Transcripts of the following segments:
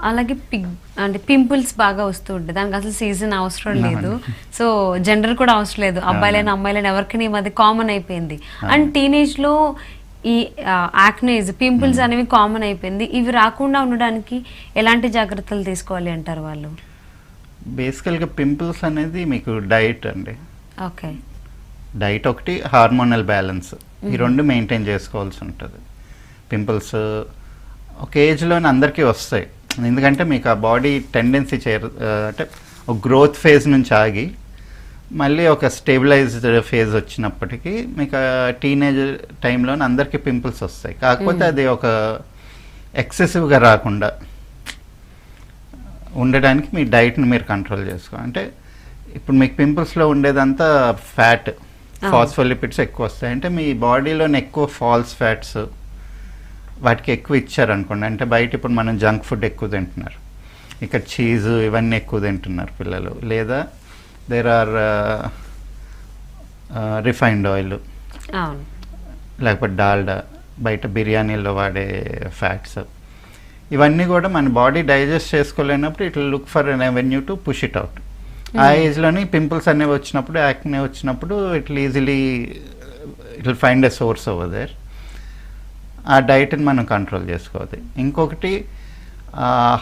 అలాగే అంటే పింపుల్స్ బాగా వస్తూ ఉంటాయి, దానికి అసలు సీజన్ అవసరం లేదు, సో జెండర్ కూడా అవసరం లేదు, అబ్బాయిలైనా అమ్మాయిలైనా ఎవరికైనా ఈ మధ్య కామన్ అయిపోయింది. అండ్ టీనేజ్లో ఈ యాక్నేజ్ పింపుల్స్ అనేవి కామన్ అయిపోయింది. ఇవి రాకుండా ఉండడానికి ఎలాంటి జాగ్రత్తలు తీసుకోవాలి అంటారు వాళ్ళు? బేసికల్గా పింపుల్స్ అనేది మీకు డైట్ అండి. ఓకే, డైట్ ఒకటి, హార్మోనల్ బ్యాలెన్స్, ఈ రెండు మెయింటైన్ చేసుకోవాల్సి ఉంటుంది. పింపుల్స్ ఒక ఏజ్లోనే అందరికీ వస్తాయి, ఎందుకంటే మీకు ఆ బాడీ టెండెన్సీ అంటే ఒక గ్రోత్ ఫేజ్ నుంచి ఆగి మళ్ళీ ఒక స్టేబిలైజ్డ్ ఫేజ్ వచ్చినప్పటికీ మీకు టీనేజ్ టైంలోనే అందరికీ పింపుల్స్ వస్తాయి. కాకపోతే అది ఒక ఎక్సెసివ్గా రాకుండా ఉండడానికి మీ డైట్ని మీరు కంట్రోల్ చేసుకోవాలి. అంటే ఇప్పుడు మీకు పింపుల్స్లో ఉండేదంతా ఫ్యాట్, ఫాస్ఫోలిపిడ్స్ ఎక్కువ వస్తాయి. అంటే మీ బాడీలోని ఎక్కువ ఫాల్స్ ఫ్యాట్స్ వాటికి ఎక్కువ ఇచ్చారనుకోండి, అంటే బయట ఇప్పుడు మనం జంక్ ఫుడ్ ఎక్కువ తింటున్నారు, ఇక్కడ చీజ్ ఇవన్నీ ఎక్కువ తింటున్నారు పిల్లలు, లేదా దేర్ ఆర్ రిఫైన్డ్ ఆయిల్, లేకపోతే డాల్డా, బయట బిర్యానీలో వాడే ఫ్యాట్స్, ఇవన్నీ కూడా మన బాడీ డైజెస్ట్ చేసుకోలేనప్పుడు it will look for an avenue to push it out. ఆ ఏజ్లోని పింపుల్స్ అనేవి వచ్చినప్పుడు, యాక్నే వచ్చినప్పుడు it will find a source over there. ఆ డైట్ని మనం కంట్రోల్ చేసుకోవాలి. ఇంకొకటి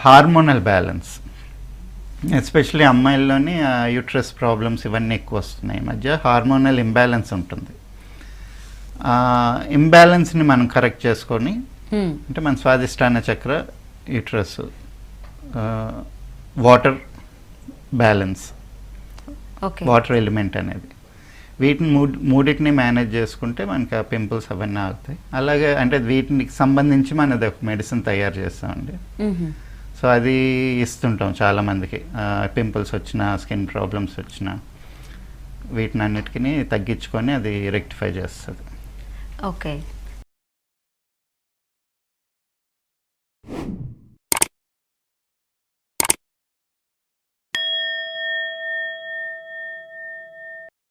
హార్మోనల్ బ్యాలెన్స్, ఎస్పెషలీ అమ్మాయిల్లోని యూట్రస్ ప్రాబ్లమ్స్ ఇవన్నీ ఎక్కువ వస్తున్నాయి ఈ మధ్య. హార్మోనల్ ఇంబ్యాలెన్స్ ఉంటుంది. ఇంబ్యాలెన్స్ని మనం కరెక్ట్ చేసుకొని, అంటే మన స్వాదిష్టాన చక్ర, uterus, water balance, water element అనేది, వీటిని మూడింటిని మేనేజ్ చేసుకుంటే మనకి ఆ పింపుల్స్ అవన్నీ ఆగుతాయి. అలాగే అంటే వీటికి సంబంధించి మనది ఒక మెడిసిన్ తయారు చేస్తామండి. సో అది ఇస్తుంటాం చాలామందికి, పింపుల్స్ వచ్చినా, స్కిన్ ప్రాబ్లమ్స్ వచ్చినా వీటిని అన్నిటికీ తగ్గించుకొని అది రెక్టిఫై చేస్తుంది. ఓకే.